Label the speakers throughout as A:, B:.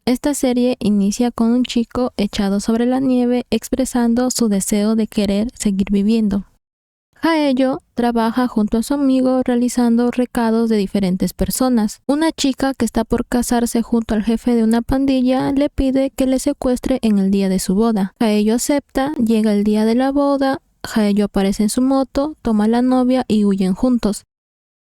A: Esta serie inicia con un chico echado sobre la nieve expresando su deseo de querer seguir viviendo. Haeyo trabaja junto a su amigo realizando recados de diferentes personas. Una chica que está por casarse junto al jefe de una pandilla le pide que le secuestre en el día de su boda. Haeyo acepta, llega el día de la boda, Haeyo aparece en su moto, toma a la novia y huyen juntos.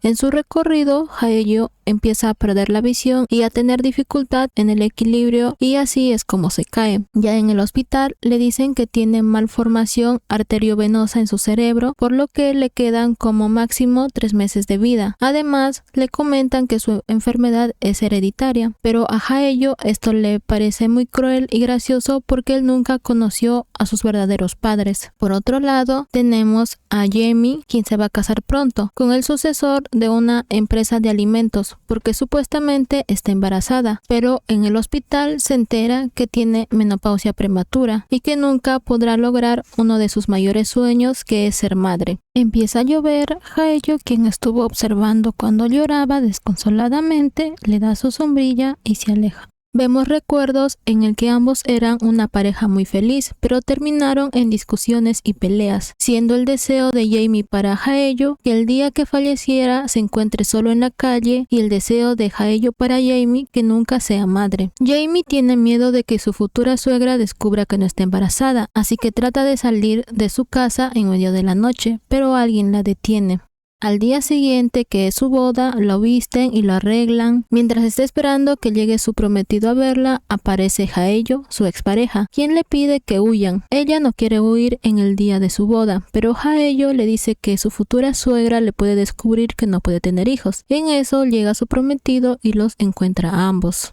A: En su recorrido, Haeyo empieza a perder la visión y a tener dificultad en el equilibrio y así es como se cae. Ya en el hospital le dicen que tiene malformación arteriovenosa en su cerebro, por lo que le quedan como máximo 3 meses de vida. Además, le comentan que su enfermedad es hereditaria, pero a Haeyo esto le parece muy cruel y gracioso porque él nunca conoció a sus verdaderos padres. Por otro lado, tenemos a Jamie, quien se va a casar pronto, con el sucesor de una empresa de alimentos, porque supuestamente está embarazada, pero en el hospital se entera que tiene menopausia prematura y que nunca podrá lograr uno de sus mayores sueños, que es ser madre. Empieza a llover, Haeyo, quien estuvo observando cuando lloraba desconsoladamente, le da su sombrilla y se aleja. Vemos recuerdos en el que ambos eran una pareja muy feliz, pero terminaron en discusiones y peleas, siendo el deseo de Jamie para Haeyo que el día que falleciera se encuentre solo en la calle y el deseo de Haeyo para Jamie que nunca sea madre. Jamie tiene miedo de que su futura suegra descubra que no está embarazada, así que trata de salir de su casa en medio de la noche, pero alguien la detiene. Al día siguiente, que es su boda, lo visten y lo arreglan. Mientras está esperando que llegue su prometido a verla, aparece Haeyo, su expareja, quien le pide que huyan. Ella no quiere huir en el día de su boda, pero Haeyo le dice que su futura suegra le puede descubrir que no puede tener hijos. En eso llega su prometido y los encuentra a ambos.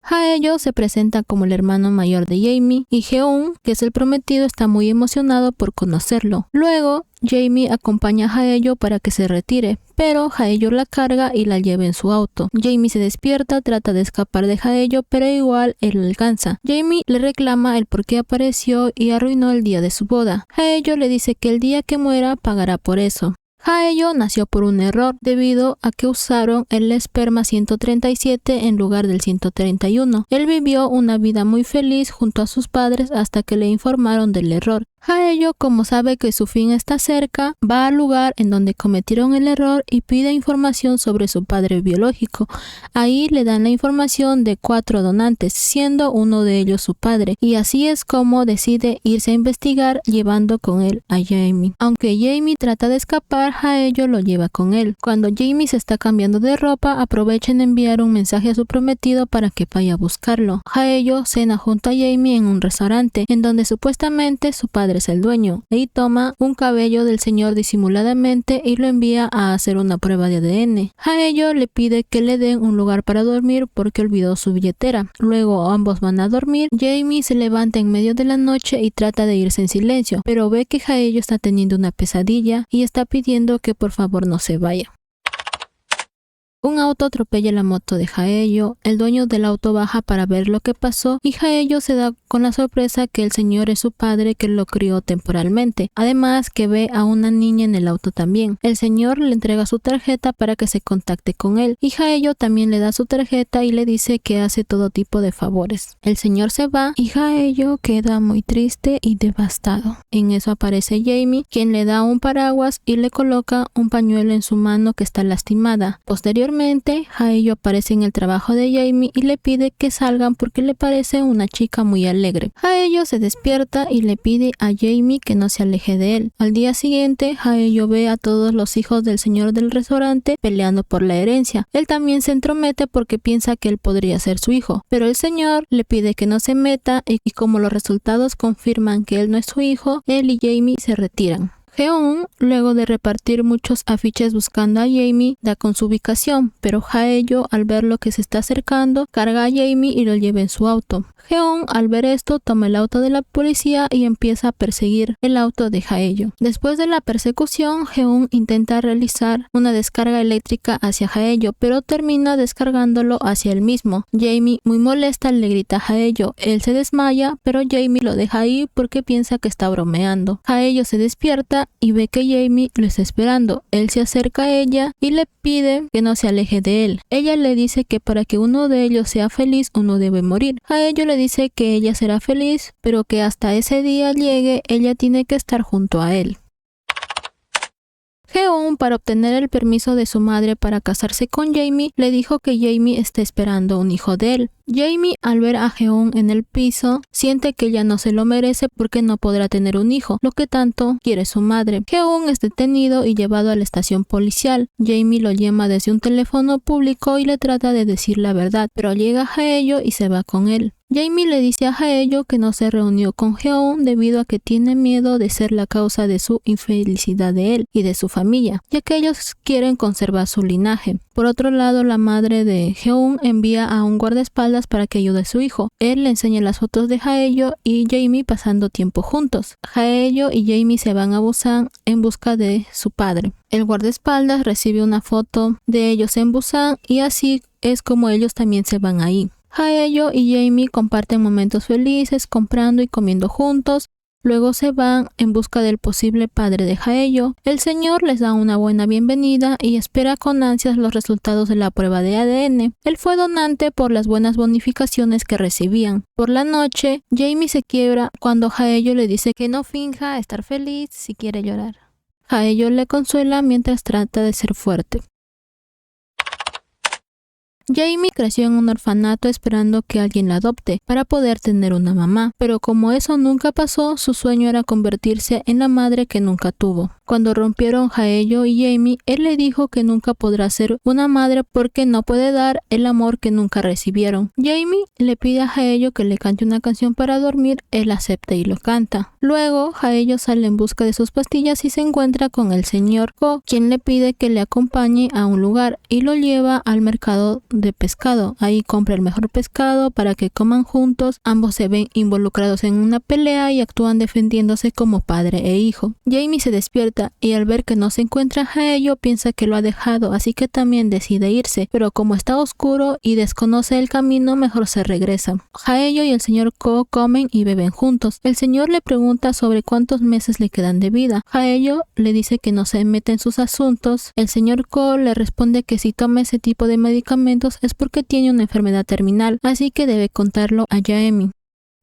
A: Haeyo se presenta como el hermano mayor de Jamie y Jeon, que es el prometido, está muy emocionado por conocerlo. Luego, Jamie acompaña a Haeyo para que se retire, pero Haeyo la carga y la lleva en su auto. Jamie se despierta, trata de escapar de Haeyo, pero igual él lo alcanza. Jamie le reclama el por qué apareció y arruinó el día de su boda. Haeyo le dice que el día que muera pagará por eso. Haeyo nació por un error debido a que usaron el esperma 137 en lugar del 131. Él vivió una vida muy feliz junto a sus padres hasta que le informaron del error. Haeyo, como sabe que su fin está cerca, va al lugar en donde cometieron el error y pide información sobre su padre biológico. Ahí le dan la información de 4 donantes, siendo uno de ellos su padre, y así es como decide irse a investigar llevando con él a Jamie. Aunque Jamie trata de escapar, Haeyo lo lleva con él. Cuando Jamie se está cambiando de ropa, aprovecha en enviar un mensaje a su prometido para que vaya a buscarlo. Haeyo cena junto a Jamie en un restaurante, en donde supuestamente su padre es el dueño. Ahí toma un cabello del señor disimuladamente y lo envía a hacer una prueba de ADN. Haeyo le pide que le den un lugar para dormir porque olvidó su billetera. Luego ambos van a dormir. Jamie se levanta en medio de la noche y trata de irse en silencio, pero ve que Haeyo está teniendo una pesadilla y está pidiendo que por favor no se vaya. Un auto atropella la moto de Haeyo, el dueño del auto baja para ver lo que pasó y Haeyo se da con la sorpresa que el señor es su padre que lo crió temporalmente, además que ve a una niña en el auto también. El señor le entrega su tarjeta para que se contacte con él y Haeyo también le da su tarjeta y le dice que hace todo tipo de favores. El señor se va y Haeyo queda muy triste y devastado. En eso aparece Jamie, quien le da un paraguas y le coloca un pañuelo en su mano que está lastimada. Posteriormente, Haeyo aparece en el trabajo de Jamie y le pide que salgan porque le parece una chica muy alegre. Haeyo se despierta y le pide a Jamie que no se aleje de él. Al día siguiente, Haeyo ve a todos los hijos del señor del restaurante peleando por la herencia. Él también se entromete porque piensa que él podría ser su hijo, pero el señor le pide que no se meta y como los resultados confirman que él no es su hijo, él y Jamie se retiran. Jeon, luego de repartir muchos afiches buscando a Jamie, da con su ubicación, pero Haeyo, al ver lo que se está acercando, carga a Jamie y lo lleva en su auto. Jeon, al ver esto, toma el auto de la policía y empieza a perseguir el auto de Haeyo. Después de la persecución, Jeon intenta realizar una descarga eléctrica hacia Haeyo, pero termina descargándolo hacia él mismo. Jamie, muy molesta, le grita a Haeyo. Él se desmaya, pero Jamie lo deja ahí porque piensa que está bromeando. Haeyo se despierta entra y ve que Jamie lo está esperando. Él se acerca a ella y le pide que no se aleje de él. Ella le dice que para que uno de ellos sea feliz, uno debe morir. Haeyo le dice que ella será feliz, pero que hasta ese día llegue, ella tiene que estar junto a él. Jeon, para obtener el permiso de su madre para casarse con Jamie, le dijo que Jamie está esperando un hijo de él. Jamie, al ver a Jeon en el piso, siente que ella no se lo merece porque no podrá tener un hijo, lo que tanto quiere su madre. Jeon es detenido y llevado a la estación policial. Jamie lo llama desde un teléfono público y le trata de decir la verdad, pero llega Haeyo y se va con él. Jamie le dice a Haeyo que no se reunió con Jeon debido a que tiene miedo de ser la causa de su infelicidad de él y de su familia, ya que ellos quieren conservar su linaje. Por otro lado, la madre de Jeon envía a un guardaespaldas para que ayude a su hijo. Él le enseña las fotos de Haeyo y Jamie pasando tiempo juntos. Haeyo y Jamie se van a Busan en busca de su padre. El guardaespaldas recibe una foto de ellos en Busan y así es como ellos también se van ahí. Haeyo y Jamie comparten momentos felices comprando y comiendo juntos. Luego se van en busca del posible padre de Haeyo. El señor les da una buena bienvenida y espera con ansias los resultados de la prueba de ADN. Él fue donante por las buenas bonificaciones que recibían. Por la noche, Jamie se quiebra cuando Haeyo le dice que no finja estar feliz si quiere llorar. Haeyo le consuela mientras trata de ser fuerte. Jamie creció en un orfanato esperando que alguien la adopte para poder tener una mamá, pero como eso nunca pasó, su sueño era convertirse en la madre que nunca tuvo. Cuando rompieron Haeyo y Jamie, él le dijo que nunca podrá ser una madre porque no puede dar el amor que nunca recibieron. Jamie le pide a Haeyo que le cante una canción para dormir, él acepta y lo canta. Luego, Haeyo sale en busca de sus pastillas y se encuentra con el señor Ko, quien le pide que le acompañe a un lugar y lo lleva al mercado de pescado. Ahí compra el mejor pescado para que coman juntos. Ambos se ven involucrados en una pelea y actúan defendiéndose como padre e hijo. Jamie se despierta y al ver que no se encuentra Haeyo piensa que lo ha dejado, así que también decide irse, pero como está oscuro y desconoce el camino, mejor se regresa. Haeyo y el señor Ko comen y beben juntos. El señor le pregunta sobre cuántos meses le quedan de vida. Haeyo le dice que no se mete en sus asuntos. El señor Ko le responde que si toma ese tipo de medicamentos es porque tiene una enfermedad terminal, así que debe contarlo a Jamie.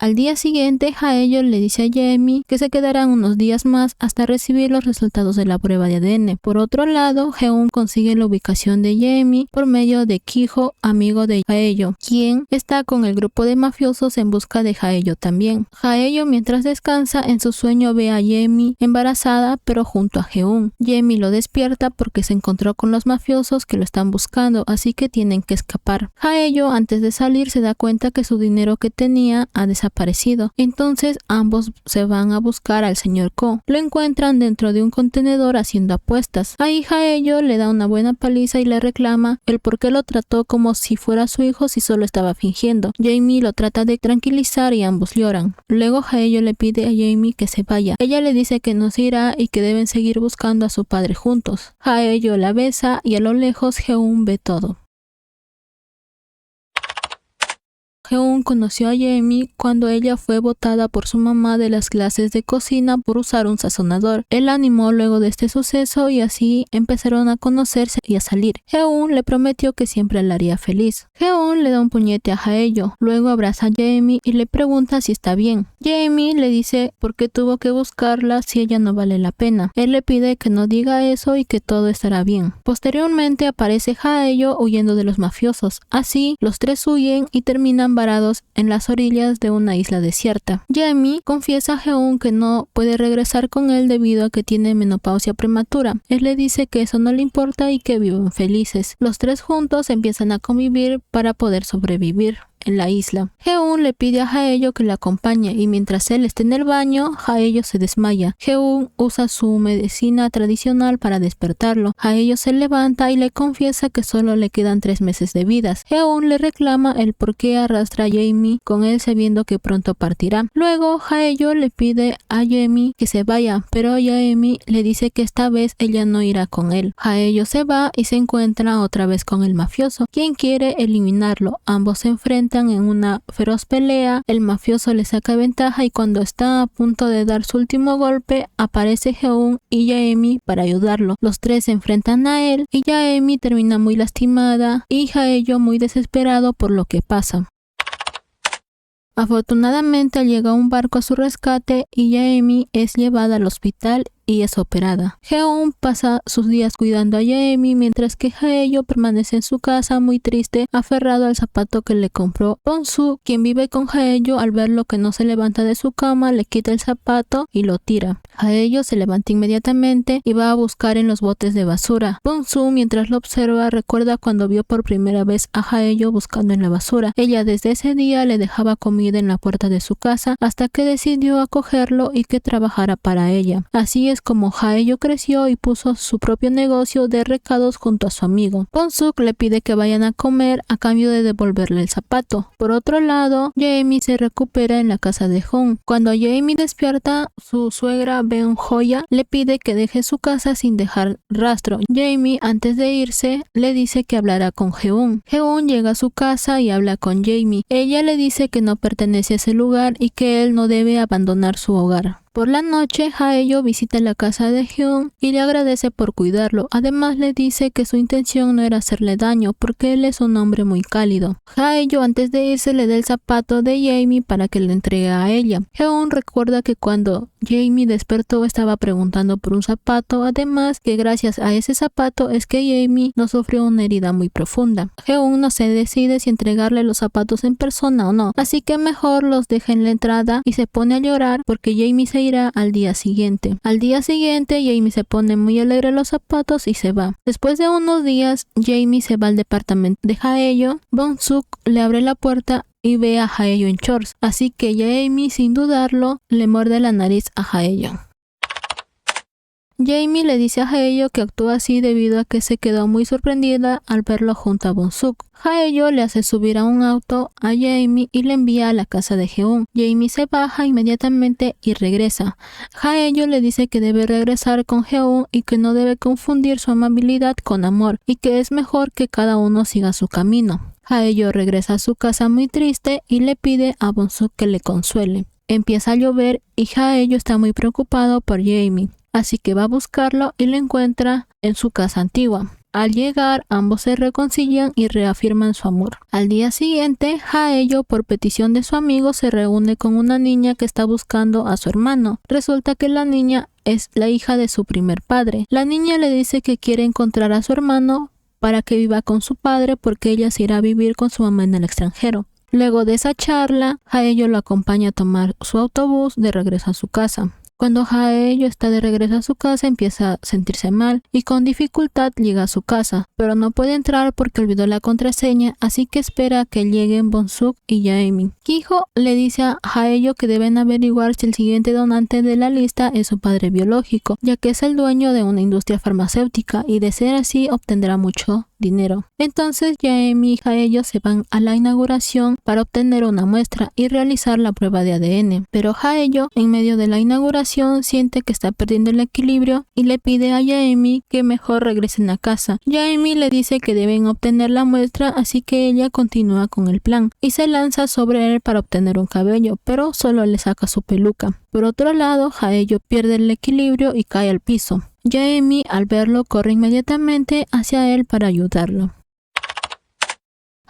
A: Al día siguiente, Haeyo le dice a Jamie que se quedarán unos días más hasta recibir los resultados de la prueba de ADN. Por otro lado, Jeon consigue la ubicación de Jamie por medio de Kiho, amigo de Haeyo, quien está con el grupo de mafiosos en busca de Haeyo también. Haeyo, mientras descansa, en su sueño ve a Jamie embarazada, pero junto a Jeon. Jamie lo despierta porque se encontró con los mafiosos que lo están buscando, así que tienen que escapar. Haeyo, antes de salir, se da cuenta que su dinero que tenía ha desaparecido. Entonces ambos se van a buscar al señor Ko. Lo encuentran dentro de un contenedor haciendo apuestas. Ahí Haeyo le da una buena paliza y le reclama el por qué lo trató como si fuera su hijo si solo estaba fingiendo. Jamie lo trata de tranquilizar y ambos lloran. Luego Haeyo le pide a Jamie que se vaya. Ella le dice que no se irá y que deben seguir buscando a su padre juntos. Haeyo la besa y a lo lejos Jeon ve todo. Jeon conoció a Jamie cuando ella fue botada por su mamá de las clases de cocina por usar un sazonador. Él la animó luego de este suceso y así empezaron a conocerse y a salir. Jeon le prometió que siempre la haría feliz. Jeon le da un puñete a Haeyo, luego abraza a Jamie y le pregunta si está bien. Jamie le dice por qué tuvo que buscarla si ella no vale la pena. Él le pide que no diga eso y que todo estará bien. Posteriormente aparece Haeyo huyendo de los mafiosos. Así, los tres huyen y terminan varados en las orillas de una isla desierta. Jamie confiesa a Jeon que no puede regresar con él debido a que tiene menopausia prematura. Él le dice que eso no le importa y que viven felices. Los tres juntos empiezan a convivir para poder sobrevivir en la isla. Jeon le pide a Haeyo que la acompañe y mientras él está en el baño, Haeyo se desmaya. Jeon usa su medicina tradicional para despertarlo. Haeyo se levanta y le confiesa que solo le quedan 3 meses de vida. Jeon le reclama el por qué arrastra a Jamie con él sabiendo que pronto partirá. Luego Haeyo le pide a Jamie que se vaya, pero Jamie le dice que esta vez ella no irá con él. Haeyo se va y se encuentra otra vez con el mafioso, quien quiere eliminarlo. Ambos se enfrentan enfrentan en una feroz pelea. El mafioso le saca ventaja y cuando está a punto de dar su último golpe, aparece Heon y Jae-mi para ayudarlo. Los tres se enfrentan a él y Jae-mi termina muy lastimada y Hae-yo muy desesperado por lo que pasa. Afortunadamente llega un barco a su rescate y Jae-mi es llevada al hospital y es operada. Heon pasa sus días cuidando a Jae-mi mientras que Hae-yo permanece en su casa muy triste, aferrado al zapato que le compró Bong-suk, quien vive con Hae-yo. Al ver lo que no se levanta de su cama, le quita el zapato y lo tira. Hae-yo se levanta inmediatamente y va a buscar en los botes de basura. Bong-suk, mientras lo observa, recuerda cuando vio por primera vez a Hae-yo buscando en la basura. Ella desde ese día le dejaba comida en la puerta de su casa hasta que decidió acogerlo y que trabajara para ella. Así es como Hae-yo creció y puso su propio negocio de recados junto a su amigo. Bong-suk le pide que vayan a comer a cambio de devolverle el zapato. Por otro lado, Jae-mi se recupera en la casa de Hong. Cuando Jae-mi despierta, su suegra Beon-joya le pide que deje su casa sin dejar rastro. Jae-mi, antes de irse, le dice que hablará con Heon. Heon llega a su casa y habla con Jae-mi. Ella le dice que no pertenece a ese lugar y que él no debe abandonar su hogar. Por la noche, Hae-yo visita la casa de Hyun y le agradece por cuidarlo. Además, le dice que su intención no era hacerle daño porque él es un hombre muy cálido. Hae-yo, antes de irse, le da el zapato de Jae-mi para que le entregue a ella. Hyun recuerda que cuando Jae-mi despertó estaba preguntando por un zapato, además que gracias a ese zapato es que Jae-mi no sufrió una herida muy profunda. Hyun no se decide si entregarle los zapatos en persona o no, así que mejor los deja en la entrada y se pone a llorar porque Jae-mi se irá al día siguiente. Al día siguiente, Jae-mi se pone muy alegre los zapatos y se va. Después de unos días, Jae-mi se va al departamento de Hae-yo. Bong-suk le abre la puerta y ve a Hae-yo en shorts, así que Jae-mi, sin dudarlo, le muerde la nariz a Hae-yo. Jae-mi le dice a Hae-yo que actúa así debido a que se quedó muy sorprendida al verlo junto a Bong-suk. Hae-yo le hace subir a un auto a Jae-mi y le envía a la casa de Hyun. Jae-mi se baja inmediatamente y regresa. Hae-yo le dice que debe regresar con Hyun y que no debe confundir su amabilidad con amor y que es mejor que cada uno siga su camino. Hae-yo regresa a su casa muy triste y le pide a Bong-suk que le consuele. Empieza a llover y Hae-yo está muy preocupado por Jae-mi. Así que va a buscarlo y lo encuentra en su casa antigua. Al llegar, ambos se reconcilian y reafirman su amor. Al día siguiente, Hae-yo, por petición de su amigo, se reúne con una niña que está buscando a su hermano. Resulta que la niña es la hija de su primer padre. La niña le dice que quiere encontrar a su hermano para que viva con su padre porque ella se irá a vivir con su mamá en el extranjero. Luego de esa charla, Hae-yo lo acompaña a tomar su autobús de regreso a su casa. Cuando Hae-yo está de regreso a su casa, empieza a sentirse mal y con dificultad llega a su casa, pero no puede entrar porque olvidó la contraseña, así que espera a que lleguen Bong-suk y Jae-mi. Ki-ho le dice a Hae-yo que deben averiguar si el siguiente donante de la lista es su padre biológico, ya que es el dueño de una industria farmacéutica y de ser así obtendrá mucho dinero. Entonces Jae-mi y Hae-yo se van a la inauguración para obtener una muestra y realizar la prueba de ADN, pero Hae-yo en medio de la inauguración siente que está perdiendo el equilibrio y le pide a Jae-mi que mejor regresen a casa. Jae-mi le dice que deben obtener la muestra, así que ella continúa con el plan y se lanza sobre él para obtener un cabello, pero solo le saca su peluca. Por otro lado, Hae-yo pierde el equilibrio y cae al piso. Jae-mi, al verlo, corre inmediatamente hacia él para ayudarlo.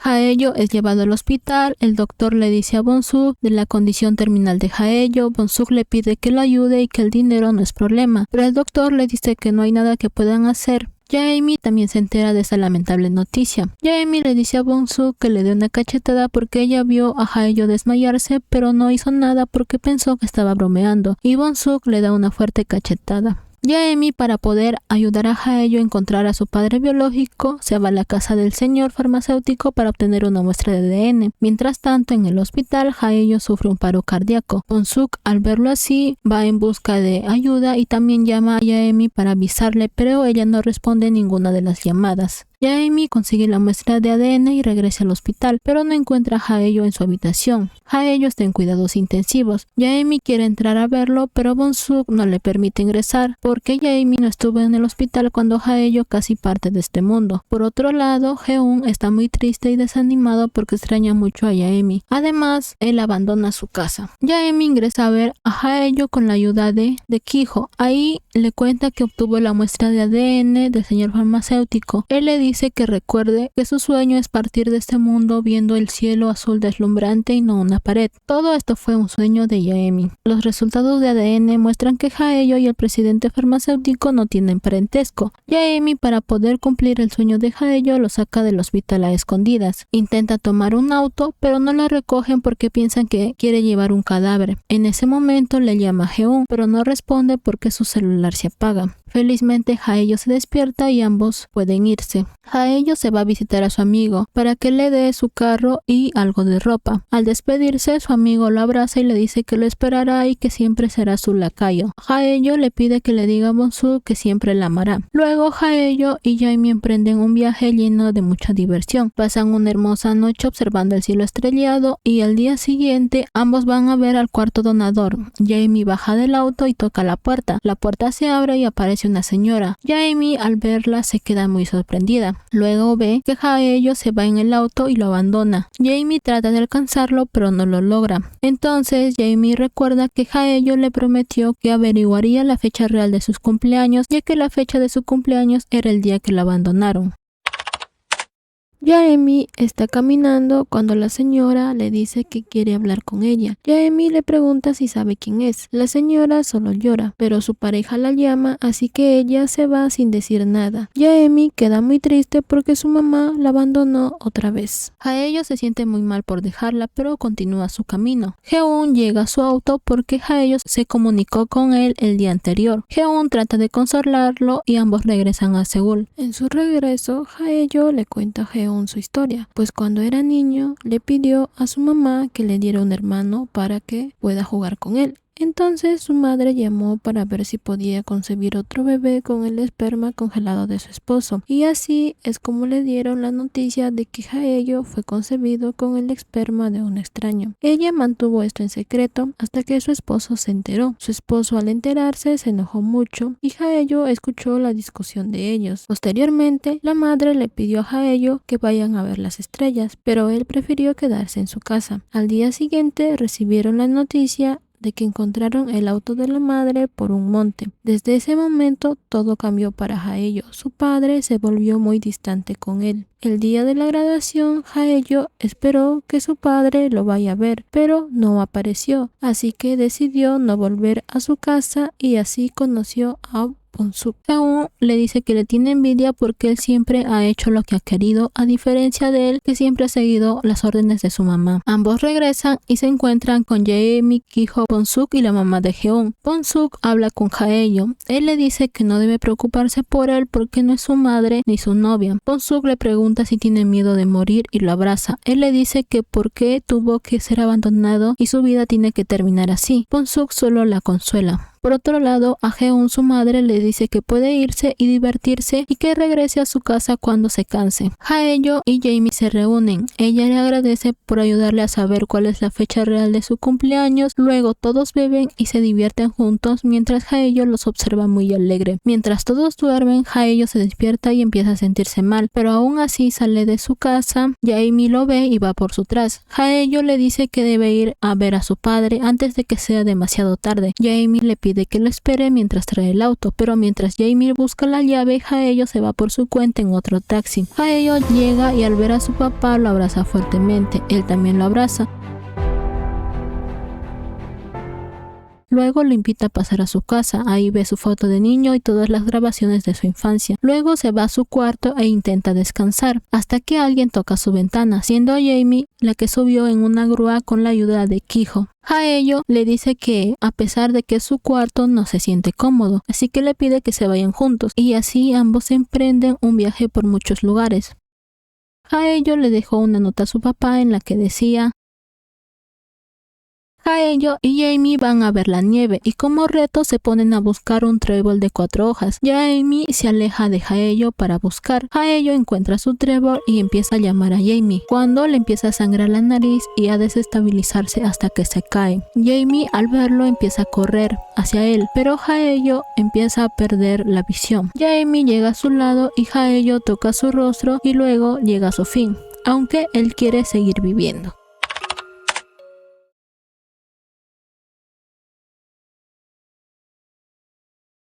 A: Hae-yo es llevado al hospital. El doctor le dice a Bong-suk de la condición terminal de Hae-yo. Bong-suk le pide que lo ayude y que el dinero no es problema, pero el doctor le dice que no hay nada que puedan hacer. Jae-mi también se entera de esta lamentable noticia. Jae-mi le dice a Bong-suk que le dé una cachetada porque ella vio a Hae-yo desmayarse, pero no hizo nada porque pensó que estaba bromeando, y Bong-suk le da una fuerte cachetada. Jae-mi, para poder ayudar a Hae-yo a encontrar a su padre biológico, se va a la casa del señor farmacéutico para obtener una muestra de ADN. Mientras tanto, en el hospital, Hae-yo sufre un paro cardíaco. Bong-suk, al verlo así, va en busca de ayuda y también llama a Jae-mi para avisarle, pero ella no responde ninguna de las llamadas. Jaime consigue la muestra de ADN y regresa al hospital, pero no encuentra a Haeyo en su habitación. Haeyo está en cuidados intensivos. Jaime quiere entrar a verlo, pero Bong-suk no le permite ingresar porque Jaime no estuvo en el hospital cuando Haeyo casi parte de este mundo. Por otro lado, Heun está muy triste y desanimado porque extraña mucho a Jaime. Además, él abandona su casa. Jaime ingresa a ver a Haeyo con la ayuda de Kiho. Ahí le cuenta que obtuvo la muestra de ADN del señor farmacéutico. Él le dice que recuerde que su sueño es partir de este mundo viendo el cielo azul deslumbrante y no una pared. Todo esto fue un sueño de Jaime. Los resultados de ADN muestran que Haeyo y el presidente farmacéutico no tienen parentesco. Jaime, para poder cumplir el sueño de Haeyo, lo saca del hospital a escondidas. Intenta tomar un auto, pero no lo recogen porque piensan que quiere llevar un cadáver. En ese momento le llama a Heun, pero no responde porque su celular se apaga. Felizmente Haeyo se despierta y ambos pueden irse. Haeyo se va a visitar a su amigo para que le dé su carro y algo de ropa. Al despedirse, su amigo lo abraza y le dice que lo esperará y que siempre será su lacayo. Haeyo le pide que le diga a Bong-suk que siempre la amará. Luego Haeyo y Jaime emprenden un viaje lleno de mucha diversión. Pasan una hermosa noche observando el cielo estrellado y al día siguiente ambos van a ver al cuarto donador. Jaime baja del auto y toca la puerta. La puerta se abre y aparece una señora. Jaime al verla se queda muy sorprendida. Luego ve que Haeyo se va en el auto y lo abandona. Jaime trata de alcanzarlo pero no lo logra. Entonces Jaime recuerda que Haeyo le prometió que averiguaría la fecha real de sus cumpleaños, ya que la fecha de su cumpleaños era el día que lo abandonaron. Jaime está caminando cuando la señora le dice que quiere hablar con ella. Jaime le pregunta si sabe quién es. La señora solo llora, pero su pareja la llama, así que ella se va sin decir nada. Jaime queda muy triste porque su mamá la abandonó otra vez. Haeyo se siente muy mal por dejarla, pero continúa su camino. Heun llega a su auto porque Haeyo se comunicó con él el día anterior. Heun trata de consolarlo y ambos regresan a Seúl. En su regreso, Haeyo le cuenta a Heun su historia, pues cuando era niño le pidió a su mamá que le diera un hermano para que pueda jugar con él. Entonces su madre llamó para ver si podía concebir otro bebé con el esperma congelado de su esposo, y así es como le dieron la noticia de que Haeyo fue concebido con el esperma de un extraño. Ella mantuvo esto en secreto hasta que su esposo se enteró. Su esposo, al enterarse, se enojó mucho y Haeyo escuchó la discusión de ellos. Posteriormente, la madre le pidió a Haeyo que vayan a ver las estrellas, pero él prefirió quedarse en su casa. Al día siguiente recibieron la noticia de que encontraron el auto de la madre por un monte. Desde ese momento todo cambió para Haeyo. Su padre se volvió muy distante con él. El día de la graduación, Haeyo esperó que su padre lo vaya a ver, pero no apareció, así que decidió no volver a su casa y así conoció a Bong-suk. Heun le dice que le tiene envidia porque él siempre ha hecho lo que ha querido, a diferencia de él que siempre ha seguido las órdenes de su mamá. Ambos regresan y se encuentran con Jaime, Kiho, Bong-suk y la mamá de Heun. Bong-suk habla con Haeyo. Él le dice que no debe preocuparse por él porque no es su madre ni su novia. Bong-suk le pregunta si tiene miedo de morir y lo abraza. Él le dice que por qué tuvo que ser abandonado y su vida tiene que terminar así. Bong-suk solo la consuela. Por otro lado, a Heun, su madre, le dice que puede irse y divertirse y que regrese a su casa cuando se canse. Haeyo y Jaime se reúnen. Ella le agradece por ayudarle a saber cuál es la fecha real de su cumpleaños. Luego todos beben y se divierten juntos mientras Haeyo los observa muy alegre. Mientras todos duermen, Haeyo se despierta y empieza a sentirse mal, pero aún así sale de su casa. Jaime lo ve y va por su tras. Haeyo le dice que debe ir a ver a su padre antes de que sea demasiado tarde. Jaime le pide que lo espere mientras trae el auto, pero mientras Jaime busca la llave, Haeyo se va por su cuenta en otro taxi. Haeyo llega y al ver a su papá lo abraza fuertemente. Él también lo abraza. Luego lo invita a pasar a su casa. Ahí ve su foto de niño y todas las grabaciones de su infancia. Luego se va a su cuarto e intenta descansar, hasta que alguien toca su ventana, siendo Jaime la que subió en una grúa con la ayuda de Kiho. Haeyo le dice que, a pesar de que es su cuarto, no se siente cómodo, así que le pide que se vayan juntos, y así ambos emprenden un viaje por muchos lugares. Haeyo le dejó una nota a su papá en la que decía: Haeyo y Jamie van a ver la nieve y como reto se ponen a buscar un trébol de 4 hojas. Jamie se aleja de Haeyo para buscar. Haeyo encuentra su trébol y empieza a llamar a Jamie, cuando le empieza a sangrar la nariz y a desestabilizarse hasta que se cae. Jamie al verlo empieza a correr hacia él, pero Haeyo empieza a perder la visión. Jamie llega a su lado y Haeyo toca su rostro y luego llega a su fin, aunque él quiere seguir viviendo.